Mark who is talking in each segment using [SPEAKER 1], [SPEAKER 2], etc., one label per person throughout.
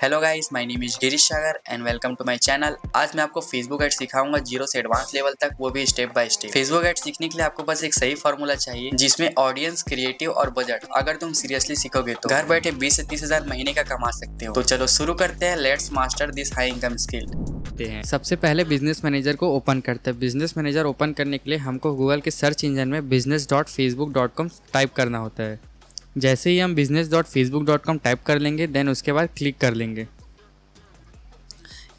[SPEAKER 1] Hello guys, my name is Girish Sagar and welcome to my channel. आज मैं आपको Facebook ad सिखाऊंगा जीरो से एडवांस लेवल तक, वो भी step by step. Facebook ad सीखने के लिए आपको बस एक सही फॉर्मूला चाहिए जिसमें ऑडियंस, क्रिएटिव और बजट अगर तुम सीरियसली सीखोगे तो घर बैठे 20 से 30 हजार महीने का कमा सकते हो। तो चलो शुरू करते हैं। Let's master this high income skill.
[SPEAKER 2] सबसे पहले बिजनेस मैनेजर को ओपन करते हैं। बिजनेस मैनेजर ओपन करने के लिए हमको गूगल के सर्च इंजन में business.facebook.com टाइप करना होता है। जैसे ही हम business.facebook.com टाइप कर लेंगे देन उसके बाद क्लिक कर लेंगे।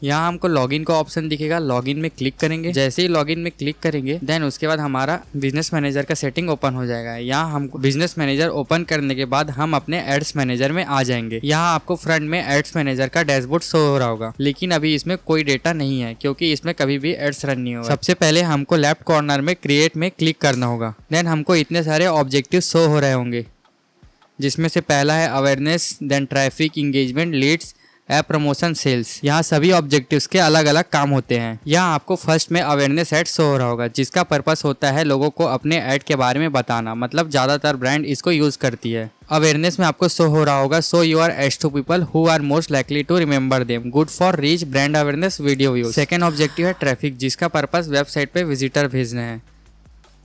[SPEAKER 2] यहाँ हमको लॉगिन का ऑप्शन दिखेगा, लॉगिन में क्लिक करेंगे। जैसे ही लॉगिन में क्लिक करेंगे देन उसके बाद हमारा बिजनेस मैनेजर का सेटिंग ओपन हो जाएगा। यहाँ हमको बिजनेस मैनेजर ओपन करने के बाद हम अपने एड्स मैनेजर में आ जाएंगे। यहाँ आपको फ्रंट में एड्स मैनेजर का डैशबोर्ड शो हो रहा होगा, लेकिन अभी इसमें कोई डेटा नहीं है क्योंकि इसमें कभी भी एड्स रन नहीं होगा। सबसे पहले हमको लेफ्ट कॉर्नर में क्रिएट में क्लिक करना होगा। देन हमको इतने सारे ऑब्जेक्टिव शो हो रहे होंगे, जिसमें से पहला है awareness, then traffic, engagement, leads, app promotion, sales. यहाँ सभी ऑब्जेक्टिव्स के अलग अलग काम होते हैं। यहाँ आपको फर्स्ट में अवेयरनेस ऐड शो हो रहा होगा, जिसका पर्पस होता है लोगों को अपने ऐड के बारे में बताना, मतलब ज़्यादातर ब्रांड इसको यूज़ करती है। अवेयरनेस में आपको शो हो रहा होगा show your ads to people who are most likely to remember them, good for reach, brand awareness, video views. Second objective है ट्रैफिक, जिसका पर्पस वेबसाइट पे विजिटर भेजना है।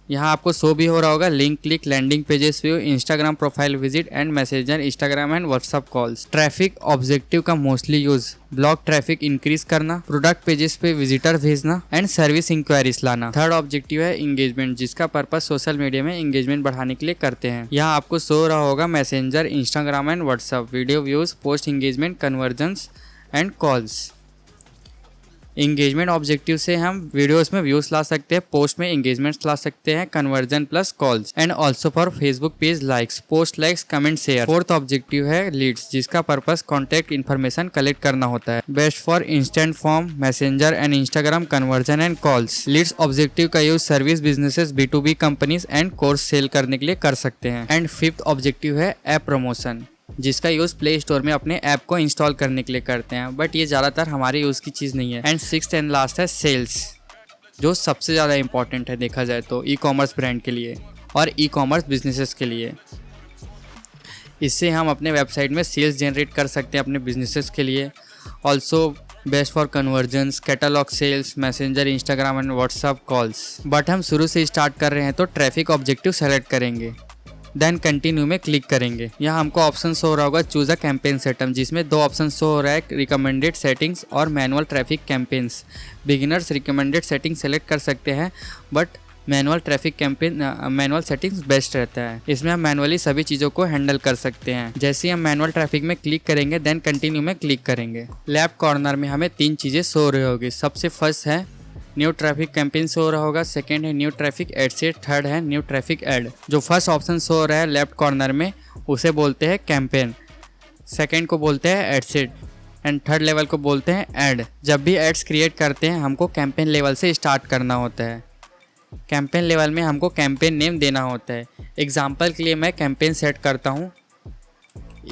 [SPEAKER 2] यहाँ आपको शो भी हो रहा होगा link click, landing pages view, Instagram profile visit and messenger, Instagram and WhatsApp calls. Traffic objective का mostly use blog traffic increase करना, प्रोडक्ट पेजेस पे विजिटर भेजना एंड सर्विस इंक्वायरीज लाना। थर्ड ऑब्जेक्टिव है इंगेजमेंट, जिसका पर्पस सोशल मीडिया में engagement बढ़ाने के लिए करते हैं। यहाँ आपको शो हो रहा होगा Messenger, Instagram and WhatsApp, video views, post engagement, conversions and calls. Engagement objective से हम वीडियोस में व्यूज ला सकते हैं, पोस्ट में एंगेजमेंट्स ला सकते हैं, conversion plus calls and also for Facebook page likes, post likes, comment, share. Fourth objective है लीड्स, जिसका पर्पस कॉन्टैक्ट इन्फॉर्मेशन कलेक्ट करना होता है, best for instant form, messenger and Instagram, conversion and calls. Leads objective का use service businesses, B2B companies and course sale करने के लिए कर सकते हैं। एंड फिफ्थ ऑब्जेक्टिव है ऐप प्रमोशन, जिसका यूज़ प्ले स्टोर में अपने ऐप को इंस्टॉल करने के लिए करते हैं, बट ये ज़्यादातर हमारे यूज़ की चीज़ नहीं है। एंड सिक्स्थ एंड लास्ट है सेल्स, जो सबसे ज़्यादा इंपॉर्टेंट है देखा जाए तो ई कॉमर्स ब्रांड के लिए और ई कॉमर्स बिजनेसेस के लिए। इससे हम अपने वेबसाइट में सेल्स जनरेट कर सकते हैं अपने बिजनेसेस के लिए। Also best for conversions, catalog sales, Messenger, Instagram and WhatsApp calls. But हम शुरू से स्टार्ट कर रहे हैं तो ट्रैफिक ऑब्जेक्टिव सेलेक्ट करेंगे, देन कंटिन्यू में क्लिक करेंगे। यहाँ हमको ऑप्शन शो हो रहा होगा चूज अ कैंपेन सेटअप, जिसमें दो ऑप्शन शो हो रहा है, रिकमेंडेड सेटिंग्स और manual traffic campaigns. Beginners recommended setting select कर सकते हैं, but manual traffic campaign manual settings best रहता है। इसमें हम मैनुअली सभी चीज़ों को हैंडल कर सकते हैं। जैसे ही हम मैनुअल ट्रैफिक में क्लिक करेंगे देन कंटिन्यू में क्लिक करेंगे। लेफ्ट कॉर्नर में हमें तीन चीज़ें शो हो रही होगी। सबसे फर्स्ट है न्यू ट्रैफिक कैंपेन शो हो रहा होगा, सेकेंड है new traffic ad set, third है न्यू ट्रैफिक एड। जो फर्स्ट ऑप्शन शो हो रहा है लेफ्ट कॉर्नर में उसे बोलते हैं कैंपेन, सेकेंड को बोलते हैं ad set and third level को बोलते हैं एड। जब भी एड्स क्रिएट करते हैं हमको कैंपेन लेवल से स्टार्ट करना होता है। कैंपेन लेवल में हमको कैंपेन नेम देना होता है। एग्जाम्पल के लिए मैं कैंपेन सेट करता हूँ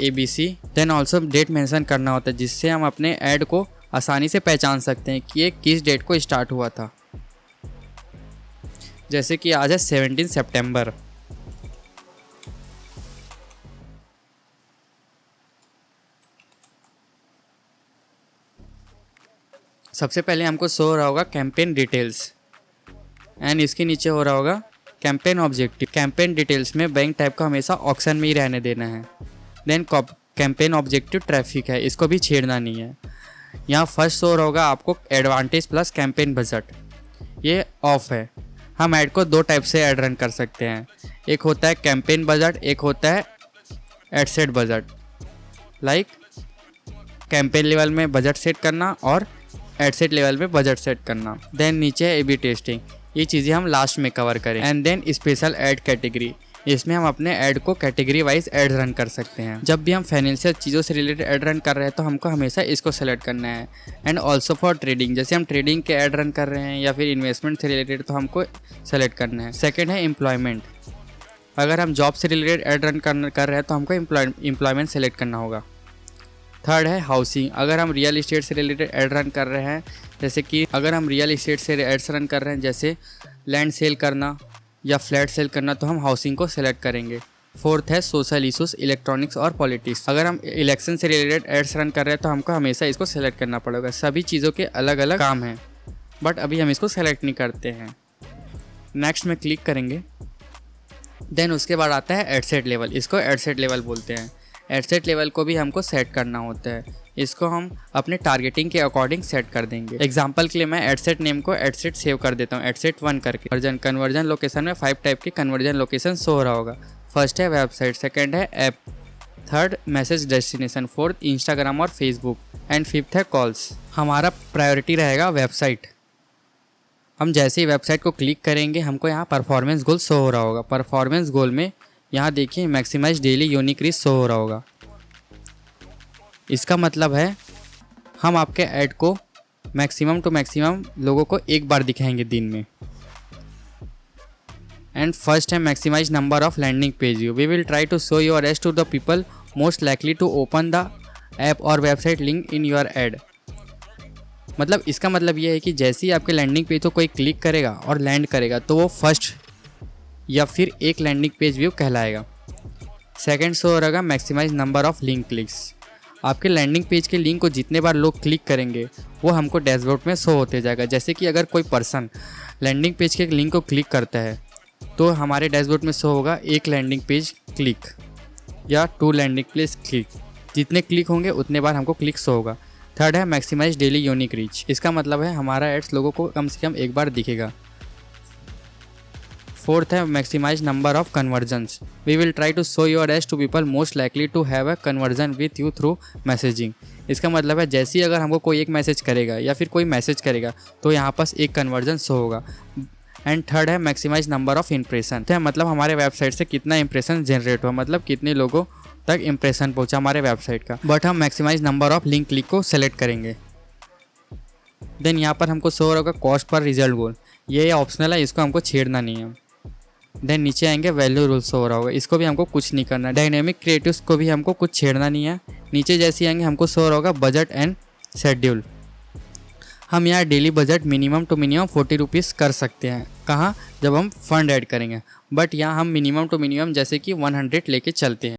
[SPEAKER 2] ABC, then also date mention करना होता है, जिससे हम अपने ऐड को आसानी से पहचान सकते हैं कि ये किस डेट को स्टार्ट हुआ था। जैसे कि आज है 17 सितंबर। सबसे पहले हमको शो हो रहा होगा कैंपेन डिटेल्स एंड इसके नीचे हो रहा होगा कैंपेन ऑब्जेक्टिव। कैंपेन डिटेल्स में बैंक टाइप का हमेशा ऑप्शन में ही रहने देना है। देन कैंपेन ऑब्जेक्टिव ट्रैफिक है, इसको भी छेड़ना नहीं है। यहाँ फर्स्ट शो होगा आपको एडवांटेज प्लस कैंपेन बजट, ये ऑफ है। हम ऐड को दो टाइप से ऐड रन कर सकते हैं, एक होता है कैंपेन बजट, एक होता है ad set budget. Like campaign level में बजट सेट करना और एड सेट लेवल में बजट सेट करना। देन नीचे है A/B टेस्टिंग, ये चीज़ें हम लास्ट में कवर करें। And then special ad category, इसमें हम अपने ऐड को कैटेगरी वाइज ऐड रन कर सकते हैं। जब भी हम फाइनेंशियल चीज़ों से रिलेटेड ऐड रन कर रहे हैं तो हमको हमेशा इसको सेलेक्ट करना है। एंड ऑल्सो फॉर ट्रेडिंग, जैसे हम ट्रेडिंग के ऐड रन कर रहे हैं या फिर इन्वेस्टमेंट से रिलेटेड तो हमको सेलेक्ट करना है। सेकेंड है एम्प्लॉयमेंट, अगर हम जॉब से रिलेटेड ऐड रन कर रहे हैं तो हमको एम्प्लॉयमेंट सेलेक्ट करना होगा। थर्ड है हाउसिंग, अगर हम रियल इस्टेट से रिलेटेड ऐड रन कर रहे हैं, जैसे कि अगर हम रियल इस्टेट से एड्स रन कर रहे हैं जैसे लैंड सेल करना या फ्लैट सेल करना, तो हम हाउसिंग को सेलेक्ट करेंगे। फोर्थ है सोशल इशूज़, इलेक्ट्रॉनिक्स और पॉलिटिक्स। अगर हम इलेक्शन से रिलेटेड एड्स रन कर रहे हैं तो हमको हमेशा इसको सेलेक्ट करना पड़ेगा। सभी चीज़ों के अलग अलग काम हैं, बट अभी हम इसको सेलेक्ट नहीं करते हैं। नेक्स्ट में क्लिक करेंगे। देन उसके बाद आता है एडसेट लेवल। इसको एडसेट लेवल बोलते हैं। एडसेट लेवल को भी हमको सेट करना होता है। इसको हम अपने टारगेटिंग के अकॉर्डिंग सेट कर देंगे। एग्जांपल के लिए मैं एडसेट नेम को एडसेट सेव कर देता हूँ, एडसेट 1 करके। कन्वर्जन लोकेशन में 5 टाइप के कन्वर्जन लोकेशन शो हो रहा होगा। फर्स्ट है वेबसाइट, सेकेंड है app, third message destination, fourth Instagram और फेसबुक एंड फिफ्थ है कॉल्स। हमारा प्रायोरिटी रहेगा वेबसाइट। हम जैसे ही वेबसाइट को क्लिक करेंगे हमको यहाँ परफॉर्मेंस गोल शो हो रहा होगा। परफॉर्मेंस गोल में यहाँ देखिए maximise daily unique reach show हो रहा होगा। इसका मतलब है हम आपके ऐड को मैक्सिमम टू मैक्सिमम लोगों को एक बार दिखाएंगे दिन में। एंड फर्स्ट है maximise number of landing page view. We will try to show your ads to the people most likely to open the app और website link in your ad. मतलब इसका मतलब ये है कि जैसे ही आपके लैंडिंग पेज को कोई क्लिक करेगा और लैंड करेगा तो वो फर्स्ट या फिर एक लैंडिंग पेज व्यू कहलाएगा। सेकंड शो रहेगा maximise number of link clicks. आपके लैंडिंग पेज के लिंक को जितने बार लोग क्लिक करेंगे वो हमको डैशबोर्ड में शो होते जाएगा। जैसे कि अगर कोई पर्सन लैंडिंग पेज के लिंक को क्लिक करता है तो हमारे डैशबोर्ड में शो होगा 1 लैंडिंग पेज क्लिक या 2 लैंडिंग पेज क्लिक। जितने क्लिक होंगे उतने बार हमको क्लिक शो होगा। थर्ड है मैक्सिमाइज डेली यूनिक रीच। इसका मतलब है हमारा एड्स लोगों को कम से कम एक बार दिखेगा। फोर्थ है maximise number of conversions. We will try to show your ads to people most likely to have a conversion with you through messaging. इसका मतलब है जैसे ही अगर हमको कोई एक मैसेज करेगा या फिर कोई मैसेज करेगा तो यहाँ पास एक कन्वर्जन शो होगा। एंड थर्ड है मैक्सिमाइज नंबर ऑफ इंप्रेशन। तो मतलब हमारे वेबसाइट से कितना इंप्रेशन जनरेट हुआ, मतलब कितने लोगों तक इंप्रेशन पहुंचा हमारे वेबसाइट का। बट हम maximise number of link click को सेलेक्ट करेंगे। देन यहाँ पर हमको शो होगा कॉस्ट पर रिजल्ट गोल। ये ऑप्शनल है, इसको हमको छेड़ना नहीं है। देन नीचे आएंगे वैल्यू रूल शो हो रहा होगा, इसको भी हमको कुछ नहीं करना। डायनेमिक क्रिएटिव्स को भी हमको कुछ छेड़ना नहीं है। नीचे जैसे आएंगे हमको शो हो रहा होगा बजट एंड शेड्यूल। हम यहाँ daily budget minimum to minimum 40 rupees कर सकते हैं। कहाँ? जब हम फंड ऐड करेंगे। बट यहाँ हम मिनिमम टू मिनिमम जैसे कि 100 लेके चलते हैं।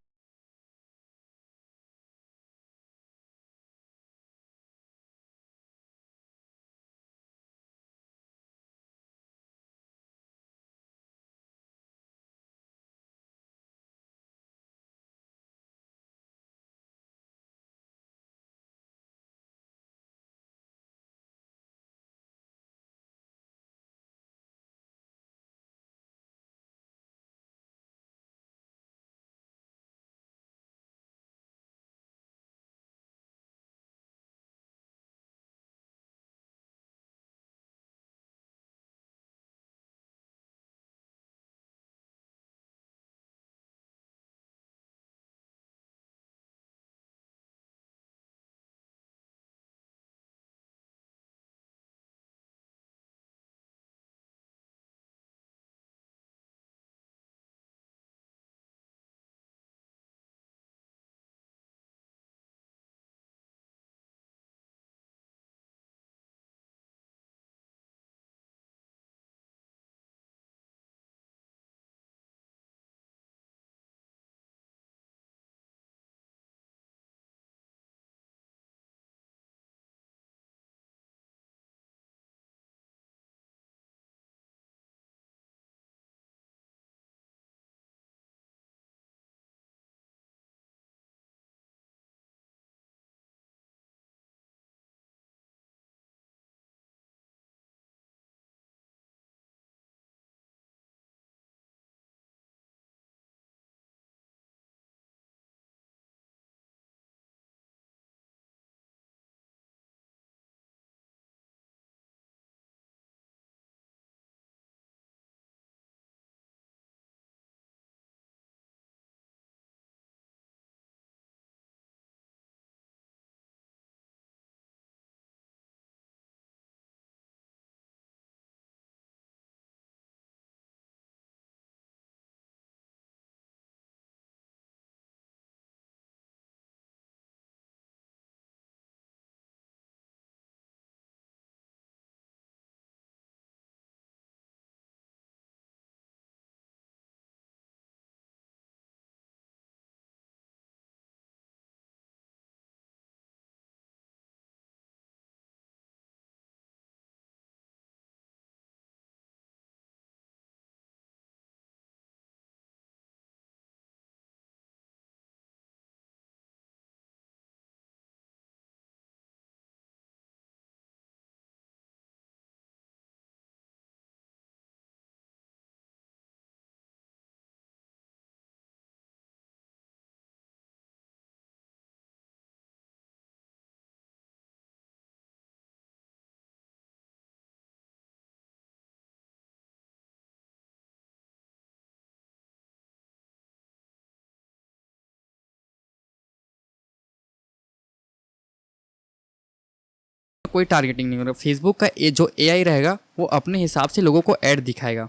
[SPEAKER 2] कोई टारगेटिंग नहीं होगा। फेसबुक का जो AI रहेगा वो अपने हिसाब से लोगों को ऐड दिखाएगा।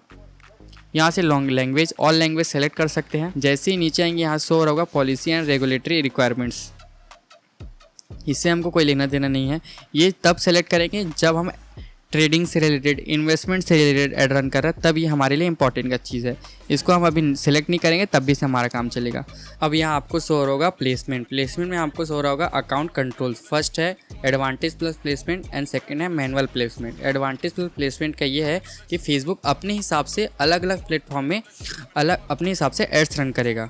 [SPEAKER 2] यहाँ से long language, all language select कर सकते हैं। जैसे ही नीचे आएंगे यहाँ शो हो रहा होगा पॉलिसी एंड रेगुलेटरी रिक्वायरमेंट्स, इससे हमको कोई लेना देना नहीं है। ये तब सेलेक्ट करेंगे जब हम ट्रेडिंग से रिलेटेड, इन्वेस्टमेंट से रिलेटेड ऐड रन कर रहे हैं, तब ये हमारे लिए इंपॉर्टेंट का चीज़ है। इसको हम अभी सेलेक्ट नहीं करेंगे तब भी से हमारा काम चलेगा। अब यहाँ आपको शो हो रहा होगा प्लेसमेंट। प्लेसमेंट में आपको शो हो रहा होगा अकाउंट कंट्रोल। फर्स्ट है advantage plus placement and second है manual placement. Advantage plus placement का ये है कि फेसबुक अपने हिसाब से अलग अलग प्लेटफॉर्म में अपने हिसाब से एड्स रन करेगा,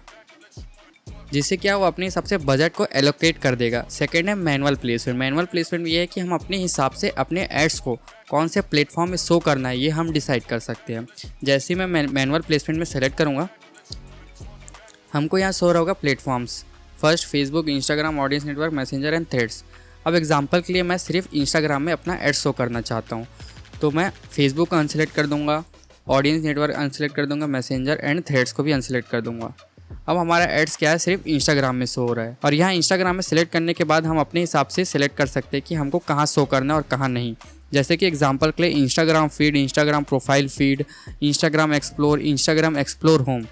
[SPEAKER 2] जिससे क्या वो अपने हिसाब से बजट को एलोकेट कर देगा। सेकंड है मैनुअल प्लेसमेंट। मैनुअल प्लेसमेंट में ये है कि हम अपने हिसाब से अपने एड्स को कौन से प्लेटफॉर्म में शो करना है ये हम डिसाइड कर सकते हैं। जैसे ही मैं मैनुअल प्लेसमेंट में सेलेक्ट करूँगा, हमको यहाँ शो रहा होगा platforms. First Facebook, Instagram, audience network, messenger and threads. अब एग्जाम्पल के लिए मैं सिर्फ इंस्टाग्राम में अपना एड शो करना चाहता हूँ, तो मैं फेसबुक को अनसेलेक्ट कर दूँगा, ऑडियंस नेटवर्क अनसेलेक्ट कर दूँगा, मैसेंजर एंड थ्रेड्स को भी अनसेलेक्ट कर दूँगा। अब हमारा एड्स क्या है, सिर्फ इंस्टाग्राम में शो हो रहा है। और यहाँ इंस्टाग्राम में सेलेक्ट करने के बाद हम अपने हिसाब से सेलेक्ट कर सकते हैं कि हमको कहाँ शो करना है और कहाँ नहीं। जैसे कि एग्जांपल के लिए Instagram feed, Instagram profile feed, Instagram explore home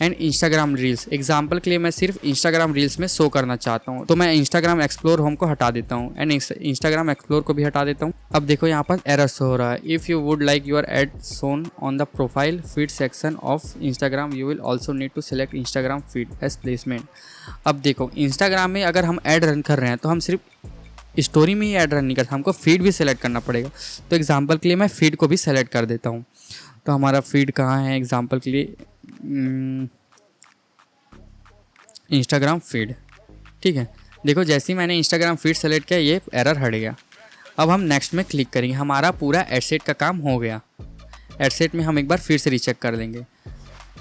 [SPEAKER 2] and Instagram reels. Example के लिए मैं सिर्फ इंस्टाग्राम रील्स में शो करना चाहता हूँ, तो मैं इंस्टाग्राम एक्सप्लोर होम को हटा देता हूँ एंड इंस्टाग्राम एक्सप्लोर को भी हटा देता हूँ। अब देखो यहाँ पर एरर शो हो रहा है। If you would like your ad shown on the profile feed section of Instagram you will also need to select Instagram feed as placement. अब देखो इंस्टाग्राम में अगर हम ऐड रन कर रहे हैं तो हम सिर्फ स्टोरी में ही ऐड रन नहीं करते, हमको फीड भी सेलेक्ट करना पड़ेगा। तो एग्जाम्पल के लिए मैं फीड को भी सेलेक्ट कर देता हूँ। तो हमारा फीड कहाँ है, एग्जाम्पल के लिए इंस्टाग्राम फीड, ठीक है। देखो जैसे ही मैंने इंस्टाग्राम फीड सेलेक्ट किया ये एरर हट गया। अब हम नेक्स्ट में क्लिक करेंगे, हमारा पूरा एडसेट का काम हो गया। एडसेट में हम एक बार फिर से रीचेक कर लेंगे।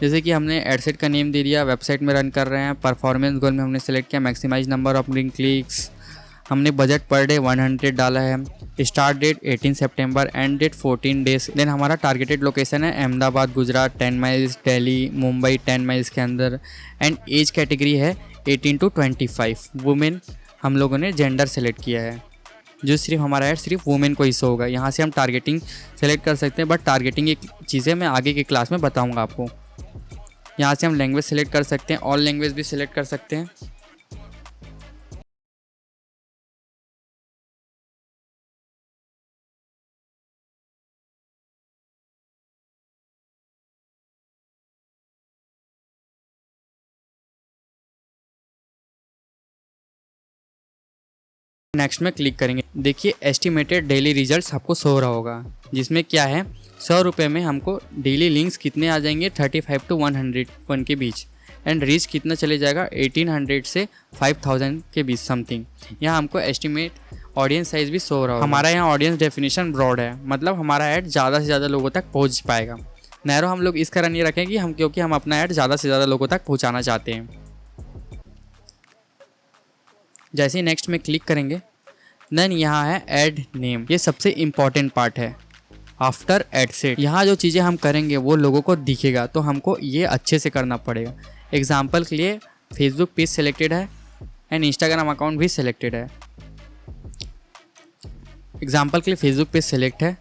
[SPEAKER 2] जैसे कि हमने एडसेट का नेम दे दिया, वेबसाइट में रन कर रहे हैं, परफॉर्मेंस गोल में हमने सेलेक्ट किया maximise number of link clicks, हमने बजट पर डे 100 डाला है, स्टार्ट डेट 18 सितंबर, एंड डेट 14 डेज। देन हमारा टारगेटेड लोकेशन है अहमदाबाद गुजरात 10 माइल्स, दिल्ली मुंबई 10 माइल्स के अंदर, एंड एज कैटेगरी है 18 to 25। वुमेन हम लोगों ने जेंडर सेलेक्ट किया है, जो सिर्फ हमारा ऐड सिर्फ वुमेन को ही शो होगा। यहाँ से हम टारगेटिंग सेलेक्ट कर सकते हैं, बट टारगेटिंग की चीज़ें मैं आगे की क्लास में बताऊँगा आपको। यहाँ से हम लैंग्वेज सेलेक्ट कर सकते हैं, ऑल लैंग्वेज भी सेलेक्ट कर सकते हैं। नेक्स्ट में क्लिक करेंगे, देखिए एस्टिमेटेड डेली रिजल्ट्स आपको शो हो रहा होगा, जिसमें क्या है 100 रुपये में हमको डेली लिंक्स कितने आ जाएंगे 35 to 101 के बीच, एंड रीच कितना चले जाएगा 1800 से 5000 के बीच समथिंग। यहाँ हमको एस्टिमेट ऑडियंस साइज भी शो हो रहा होगा। हमारा यहाँ ऑडियंस डेफिनेशन ब्रॉड है, मतलब हमारा ऐड ज़्यादा से ज़्यादा लोगों तक पहुँच पाएगा। नैरो हम लोग इस कारण नहीं रखें कि क्योंकि हम अपना ऐड ज़्यादा से ज़्यादा लोगों तक पहुँचाना चाहते हैं। जैसे ही नेक्स्ट में क्लिक करेंगे, देन यहाँ है ऐड नेम, ये सबसे इम्पॉर्टेंट पार्ट है। आफ्टर एड सेट यहाँ जो चीज़ें हम करेंगे वो लोगों को दिखेगा, तो हमको ये अच्छे से करना पड़ेगा। एग्जाम्पल के लिए फेसबुक पेज सेलेक्टेड है एंड इंस्टाग्राम अकाउंट भी सेलेक्टेड है। एग्जाम्पल के लिए फेसबुक पेज सेलेक्ट है,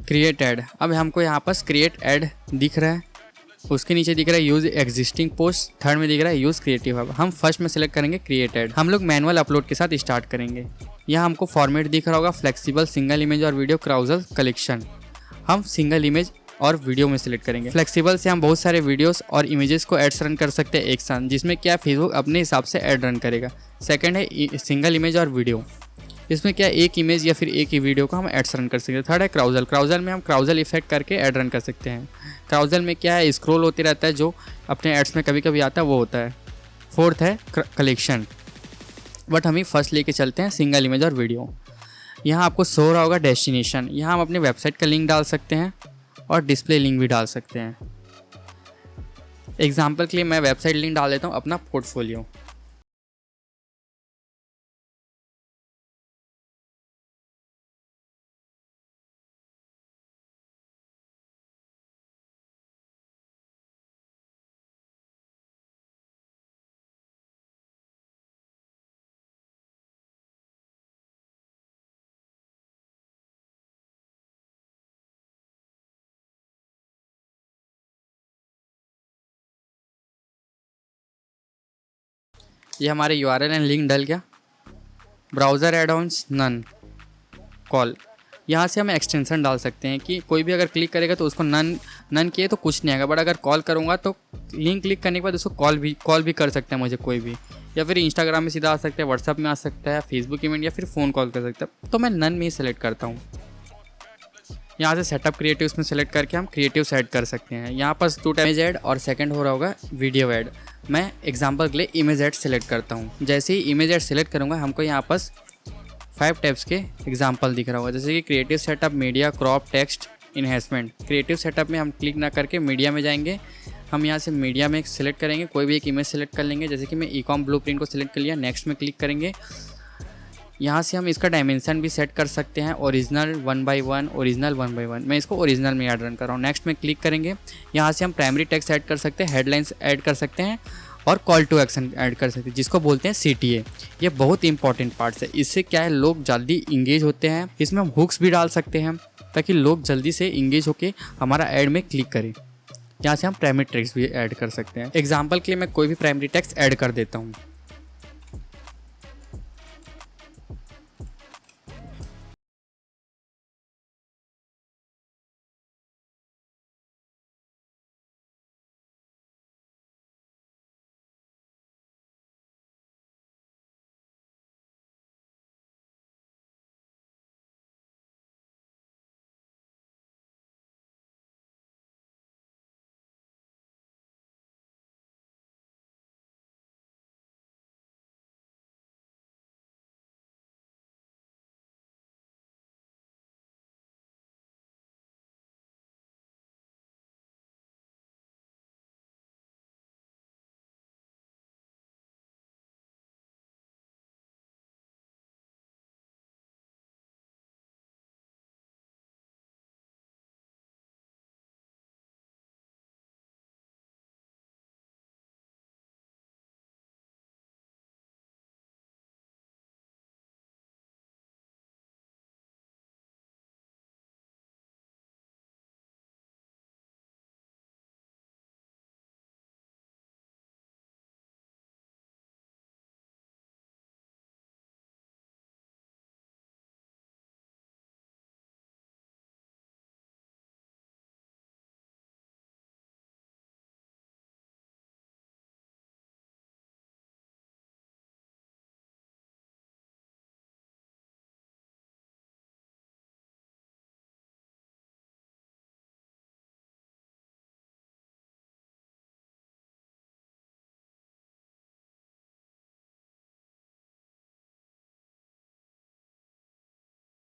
[SPEAKER 2] क्रिएट ऐड। अब हमको यहाँ पर क्रिएट ऐड दिख रहा है, उसके नीचे दिख रहा है यूज एग्जिस्टिंग पोस्ट, थर्ड में दिख रहा है यूज क्रिएटिव हब। हम फर्स्ट में सेलेक्ट करेंगे क्रिएट ऐड। हम लोग मैनुअल अपलोड के साथ स्टार्ट करेंगे। यहाँ हमको फॉर्मेट दिख रहा होगा फ्लेक्सिबल, सिंगल इमेज और वीडियो, क्राउजल कलेक्शन। हम सिंगल इमेज और वीडियो में सेलेक्ट करेंगे। फ्लेक्सिबल से हम बहुत सारे वीडियोस और इमेजेस को एड्स रन कर सकते हैं एक साथ, जिसमें क्या फेसबुक अपने हिसाब से ऐड रन करेगा। सेकंड है सिंगल इमेज और वीडियो, इसमें क्या एक इमेज या फिर एक ही वीडियो को हम एड्स रन कर सकते हैं। थर्ड है क्राउजल, क्राउजल में हम क्राउजल इफेक्ट करके ऐड रन कर सकते हैं। क्राउजल में क्या है स्क्रॉल होते रहता है, जो अपने एड्स में कभी कभी आता है वो होता है। फोर्थ है कलेक्शन, बट हम ही फर्स्ट लेके चलते हैं सिंगल इमेज और वीडियो। यहाँ आपको शो रहा होगा डेस्टिनेशन, यहाँ हम अपने वेबसाइट का लिंक डाल सकते हैं और डिस्प्ले लिंक भी डाल सकते हैं। एग्जाम्पल के लिए मैं वेबसाइट लिंक डाल देता हूँ अपना पोर्टफोलियो। ये हमारे यूआरएल एंड लिंक डल गया। Browser add-ons none call, यहाँ से हम एक्सटेंशन डाल सकते हैं कि कोई भी अगर क्लिक करेगा तो उसको नन किए तो कुछ नहीं आएगा, बट अगर कॉल करूँगा तो लिंक क्लिक करने के बाद उसको कॉल भी कर सकते हैं मुझे कोई भी, या फिर इंस्टाग्राम में सीधा आ सकता है, व्हाट्सअप में आ सकता है, फेसबुक इवेंट, या फिर फ़ोन कॉल कर सकता है। तो मैं नन में ही सेलेक्ट करता हूँ। यहाँ से सेटअप क्रिएटिव्स में सेलेक्ट करके हम क्रिएटिव्स ऐड कर सकते हैं। यहाँ पर 2 टाइप इमेज ऐड और सेकंड हो रहा होगा वीडियो ऐड। मैं एग्जांपल के लिए इमेज ऐड सेलेक्ट करता हूँ। जैसे ही इमेज ऐड सेलेक्ट करूँगा हमको यहाँ पर 5 टैब्स के एग्जांपल दिख रहा होगा, जैसे कि creative setup, media, crop, text, enhancement. Creative setup में हम क्लिक ना करके मीडिया में जाएंगे। हम यहाँ से मीडिया में सेलेक्ट करेंगे, कोई भी एक इमेज सेलेक्ट कर लेंगे। जैसे कि मैं ईकॉम ब्लूप्रिंट को सिलेक्ट कर लिया, नेक्स्ट में क्लिक करेंगे। यहाँ से हम इसका डायमेंशन भी सेट कर सकते हैं, ओरिजिनल 1:1, ओरिजिनल 1:1। मैं इसको ओरिजिनल में ऐड रन कर रहा हूँ। नेक्स्ट में क्लिक करेंगे। यहाँ से हम प्राइमरी टेक्स्ट ऐड कर सकते हैं, हेडलाइंस ऐड कर सकते हैं और कॉल टू एक्शन ऐड कर सकते हैं, जिसको बोलते हैं CTA। ये बहुत इंपॉर्टेंट पार्ट्स है। इससे क्या है, लोग जल्दी इंगेज होते हैं। इसमें हम हुक्स भी डाल सकते हैं ताकि लोग जल्दी से इंगेज होकर हमारा ऐड में क्लिक करें। यहाँ से हम प्राइमरी टेक्स्ट भी ऐड कर सकते हैं। एग्जाम्पल के लिए मैं कोई भी प्राइमरी टेक्स्ट ऐड कर देता हूँ।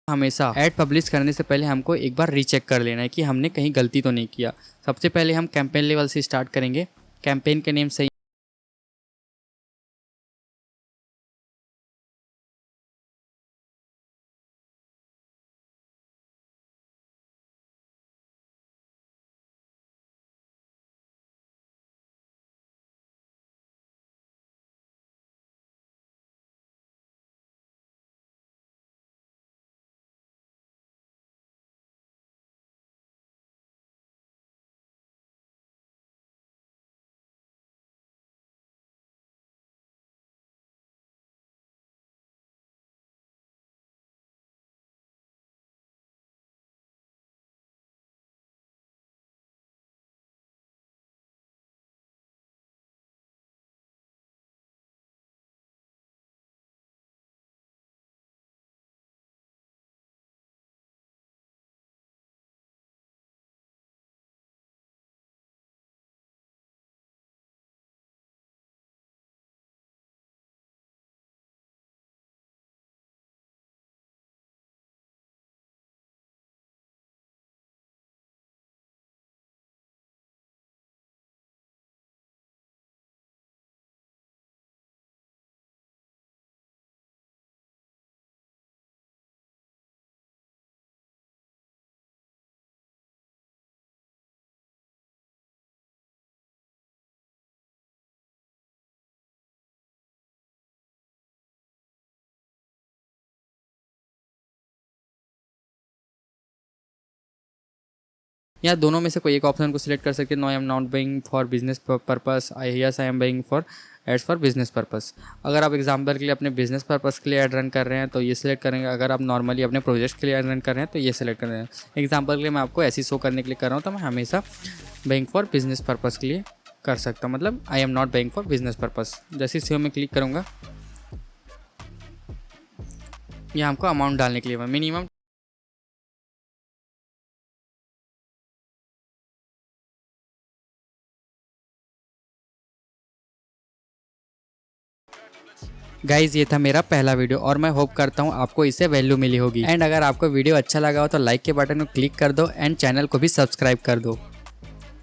[SPEAKER 2] हमेशा ऐड पब्लिश करने से पहले हमको एक बार रीचेक कर लेना है कि हमने कहीं गलती तो नहीं किया। सबसे पहले हम कैंपेन लेवल से स्टार्ट करेंगे। कैंपेन के नेम सही या दोनों में से कोई एक ऑप्शन को सिलेक्ट कर सकते हैं। No I am not buying for business purpose, I yes I am buying for ads for business purpose. अगर आप एग्जाम्पल के लिए अपने बिजनेस पर्पस के लिए ऐड रन कर रहे हैं तो ये सिलेक्ट करेंगे। अगर आप नॉर्मली अपने प्रोजेक्ट के लिए ऐड रन कर रहे हैं तो ये सिलेक्ट कर रहे हैं। एग्जाम्पल के लिए मैं आपको ऐसी शो करने के लिए कर रहा हूँ, तो मैं हमेशा बैंक फॉर बिजनेस पर्पस के लिए कर सकता हूँ, मतलब आई am not bank for business purpose. जैसे सेव में क्लिक करूँगा, यहाँ हमको अमाउंट डालने के लिए मिनिमम गाइज ये था मेरा पहला वीडियो और मैं होप करता हूँ आपको इससे वैल्यू मिली होगी। एंड अगर आपको वीडियो अच्छा लगा हो तो लाइक के बटन को क्लिक कर दो एंड चैनल को भी सब्सक्राइब कर दो।